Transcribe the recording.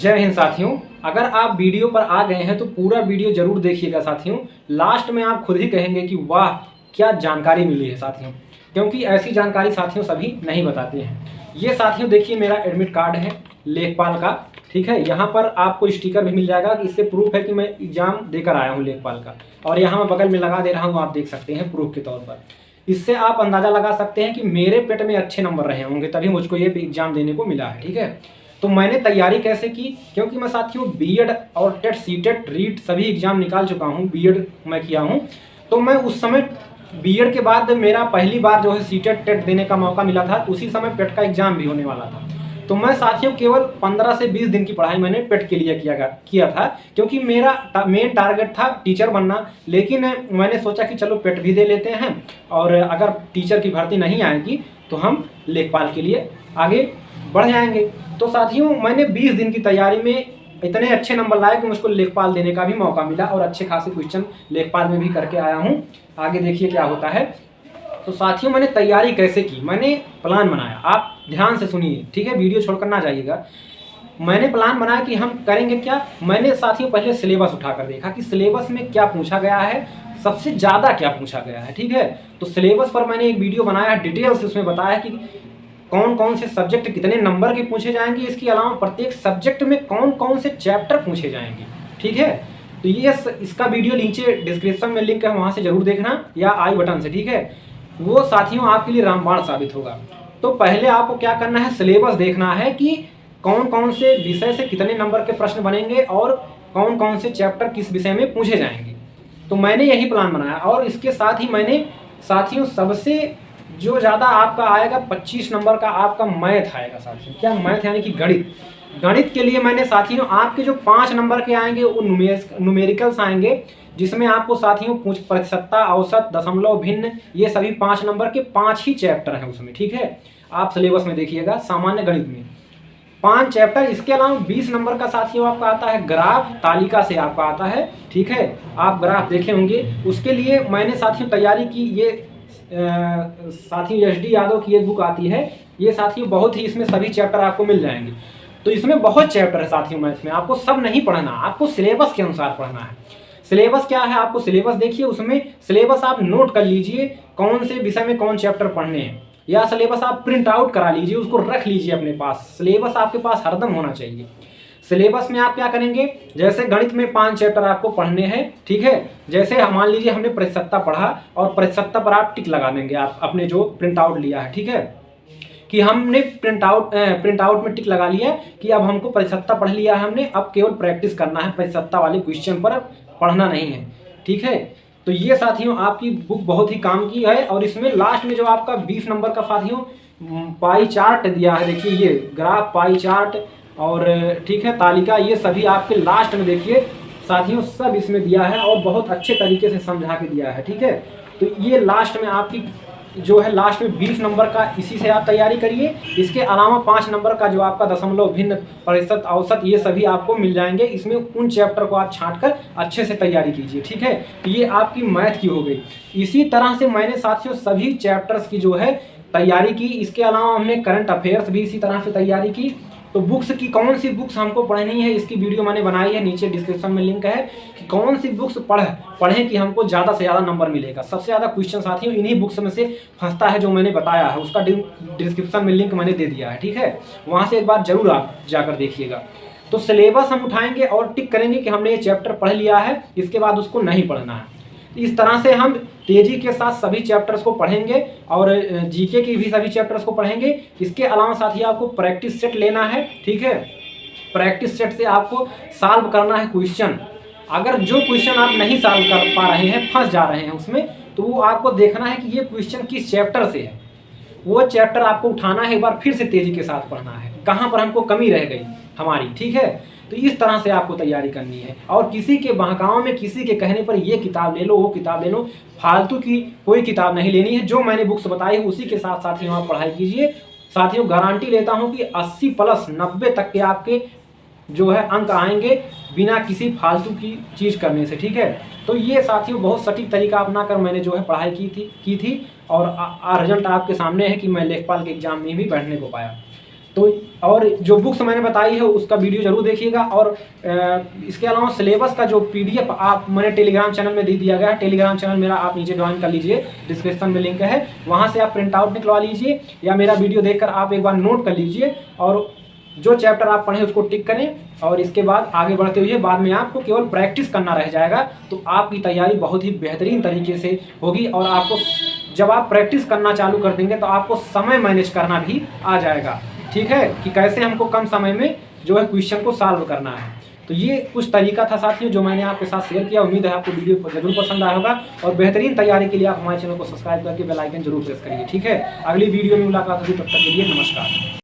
जय हिंद साथियों। अगर आप वीडियो पर आ गए हैं तो पूरा वीडियो जरूर देखिएगा साथियों। लास्ट में आप खुद ही कहेंगे कि वाह क्या जानकारी मिली है साथियों, क्योंकि ऐसी जानकारी साथियों सभी नहीं बताते हैं। ये साथियों देखिए मेरा एडमिट कार्ड है लेखपाल का, ठीक है। यहाँ पर आपको स्टिकर भी मिल जाएगा कि इससे प्रूफ है कि मैं एग्जाम देकर आया हूँ लेखपाल का, और यहाँ मैं बगल में लगा दे रहा हूँ, आप देख सकते हैं प्रूफ के तौर पर। इससे आप अंदाज़ा लगा सकते हैं कि मेरे पेट में अच्छे नंबर रहे होंगे, तभी मुझको ये एग्जाम देने को मिला है, ठीक है। तो मैंने तैयारी कैसे की, क्योंकि मैं साथियों बीएड और टेट सीटेट रीट सभी एग्जाम निकाल चुका हूँ, बीएड मैं किया हूँ। तो मैं उस समय बीएड के बाद मेरा पहली बार जो है सीटेट टेट देने का मौका मिला था, उसी समय पेट का एग्जाम भी होने वाला था। तो मैं साथियों केवल 15 से 20 दिन की पढ़ाई मैंने पेट के लिए किया था, क्योंकि मेरा मेन टारगेट था टीचर बनना। लेकिन मैंने सोचा कि चलो पेट भी दे लेते हैं, और अगर टीचर की भर्ती नहीं आएगी तो हम लेखपाल के लिए आगे बढ़ जाएंगे। तो साथियों मैंने 20 दिन की तैयारी में इतने अच्छे नंबर लाए कि मुझको लेखपाल देने का भी मौका मिला, और अच्छे खासे क्वेश्चन लेखपाल में भी करके आया हूँ। आगे देखिए क्या होता है। तो साथियों मैंने तैयारी कैसे की, मैंने प्लान बनाया। आप ध्यान से सुनिए, ठीक है, वीडियो छोड़कर ना जाइएगा। मैंने प्लान बनाया कि हम करेंगे क्या। मैंने साथियों पहले सिलेबस उठाकर देखा कि सिलेबस में क्या पूछा गया है, सबसे ज़्यादा क्या पूछा गया है, ठीक है। तो सिलेबस पर मैंने एक वीडियो बनाया, डिटेल से उसमें बताया कि कौन कौन से सब्जेक्ट कितने नंबर के पूछे जाएंगे, इसके अलावा प्रत्येक सब्जेक्ट में कौन कौन से चैप्टर पूछे जाएंगे, ठीक है। तो ये इसका वीडियो नीचे डिस्क्रिप्शन में लिंक है, वहाँ से जरूर देखना, या आई बटन से, ठीक है। वो साथियों आपके लिए रामबाण साबित होगा। तो पहले आपको क्या करना है, सिलेबस देखना है कि कौन कौन से विषय से कितने नंबर के प्रश्न बनेंगे और कौन कौन से चैप्टर किस विषय में पूछे जाएंगे। तो मैंने यही प्लान बनाया, और इसके साथ ही मैंने साथियों सबसे जो ज़्यादा आपका आएगा 25 नंबर का आपका मैथ आएगा साथियों। क्या मैथ यानी कि गणित। गणित के लिए मैंने साथियों आपके जो 5 नंबर के आएंगे वो न्यूमेरिकल्स आएंगे, जिसमें आपको साथियों प्रतिशतता, औसत, दशमलव, भिन्न, ये सभी 5 नंबर के 5 ही चैप्टर हैं उसमें, ठीक है। आप सिलेबस में देखिएगा सामान्य गणित में 5 चैप्टर। इसके अलावा 20 नंबर का साथियों आपका आता है ग्राफ, तालिका से आपका आता है, ठीक है। आप ग्राफ देखे होंगे। उसके लिए मैंने साथियों तैयारी की, ये साथियों एस डी यादव की एक बुक आती है, ये साथियों बहुत ही, इसमें सभी चैप्टर आपको मिल जाएंगे। तो इसमें बहुत चैप्टर है साथियों मैथ में, आपको सब नहीं पढ़ना, आपको सिलेबस के अनुसार पढ़ना है। सिलेबस क्या है, आपको सिलेबस देखिए, उसमें सिलेबस आप नोट कर लीजिए कौन से विषय में कौन चैप्टर पढ़ने हैं, या सिलेबस आप प्रिंट आउट करा लीजिए, उसको रख लीजिए अपने पास। सिलेबस आपके पास हरदम होना चाहिए। सिलेबस में आप क्या करेंगे, जैसे गणित में 5 चैप्टर आपको पढ़ने हैं, ठीक है। जैसे मान लीजिए हमने प्रतिशतता पढ़ा, और प्रतिशतता पर आप टिक लगा देंगे, आप अपने जो प्रिंट आउट लिया है, ठीक है, कि हमने प्रिंट आउट में टिक लगा लिया कि अब हमको प्रतिशतता पढ़ लिया है हमने, अब केवल प्रैक्टिस करना है, प्रतिशतता वाले क्वेश्चन पर पढ़ना नहीं है, ठीक है। तो ये साथियों आपकी बुक बहुत ही काम की है। और इसमें लास्ट में जो आपका 20 नंबर का साथियों पाई चार्ट दिया है, देखिए ये ग्राफ, पाई चार्ट, और ठीक है तालिका, ये सभी आपके लास्ट में देखिए साथियों सब इसमें दिया है, और बहुत अच्छे तरीके से समझा के दिया है, ठीक है। तो ये लास्ट में आपकी जो है लास्ट में 20 नंबर का, इसी से आप तैयारी करिए। इसके अलावा 5 नंबर का जो आपका दशमलव, भिन्न, प्रतिशत, औसत, ये सभी आपको मिल जाएंगे। इसमें उन चैप्टर को आप छांटकर अच्छे से तैयारी कीजिए, ठीक है। तो ये आपकी मैथ की हो गई। इसी तरह से मैंने साथियों सभी चैप्टर्स की जो है तैयारी की। इसके अलावा हमने करंट अफेयर्स भी इसी तरह से तैयारी की। तो बुक्स की कौन सी बुक्स हमको पढ़नी है, इसकी वीडियो मैंने बनाई है, नीचे डिस्क्रिप्शन में लिंक है, कि कौन सी बुक्स पढ़ें कि हमको ज़्यादा से ज़्यादा नंबर मिलेगा। सबसे ज़्यादा क्वेश्चन साथियों इन्हीं बुक्स में से फंसता है, जो मैंने बताया है, उसका डिस्क्रिप्शन में लिंक मैंने दे दिया है, ठीक है। वहाँ से एक बार जरूर आप जाकर देखिएगा। तो सिलेबस हम उठाएंगे और टिक करेंगे कि हमने ये चैप्टर पढ़ लिया है, इसके बाद उसको नहीं पढ़ना है। इस तरह से हम तेजी के साथ सभी चैप्टर्स को पढ़ेंगे, और जीके की भी सभी चैप्टर्स को पढ़ेंगे। इसके अलावा साथी आपको प्रैक्टिस सेट लेना है, ठीक है। प्रैक्टिस सेट से आपको सॉल्व करना है क्वेश्चन। अगर जो क्वेश्चन आप नहीं सॉल्व कर पा रहे हैं, फंस जा रहे हैं उसमें, तो वो आपको देखना है कि ये क्वेश्चन किस चैप्टर से है। वो चैप्टर आपको उठाना है, एक बार फिर से तेजी के साथ पढ़ना है, कहाँ पर हमको कमी रह गई हमारी, ठीक है। तो इस तरह से आपको तैयारी करनी है, और किसी के बहकावे में, किसी के कहने पर ये किताब ले लो, वो किताब ले लो, फालतू की कोई किताब नहीं लेनी है। जो मैंने बुक्स बताई है उसी के साथ साथियों आप पढ़ाई कीजिए। साथियों गारंटी लेता हूँ कि 80 प्लस 90 तक के आपके जो है अंक आएंगे, बिना किसी फालतू की चीज़ करने से, ठीक है। तो ये साथियों बहुत सटीक तरीका अपना कर मैंने जो है पढ़ाई की थी, और रिजल्ट आपके सामने है कि मैं लेखपाल के एग्जाम में भी बैठने को पाया। तो और जो बुक्स मैंने बताई है उसका वीडियो जरूर देखिएगा। और इसके अलावा सिलेबस का जो PDF आप मैंने टेलीग्राम चैनल में दे दिया गया है। टेलीग्राम चैनल मेरा आप नीचे ज्वाइन कर लीजिए, डिस्क्रिप्शन में लिंक है, वहाँ से आप प्रिंट आउट निकलवा लीजिए या मेरा वीडियो देखकर आप एक बार नोट कर लीजिए और जो चैप्टर आप पढ़ें उसको टिक करें। और इसके बाद आगे बढ़ते हुए बाद में आपको केवल प्रैक्टिस करना रह जाएगा, तो आपकी तैयारी बहुत ही बेहतरीन तरीके से होगी। और आपको जब आप प्रैक्टिस करना चालू कर देंगे तो आपको समय मैनेज करना भी आ जाएगा, ठीक है, कि कैसे हमको कम समय में जो है क्वेश्चन को सॉल्व करना है। तो ये कुछ तरीका था साथियों जो मैंने आपके साथ शेयर किया। उम्मीद है आपको वीडियो जरूर पसंद आया होगा और बेहतरीन तैयारी के लिए आप हमारे चैनल को सब्सक्राइब करके बेल आइकन जरूर प्रेस करिए, ठीक है। अगली वीडियो में मुलाकात होगी, तब तक के लिए नमस्कार।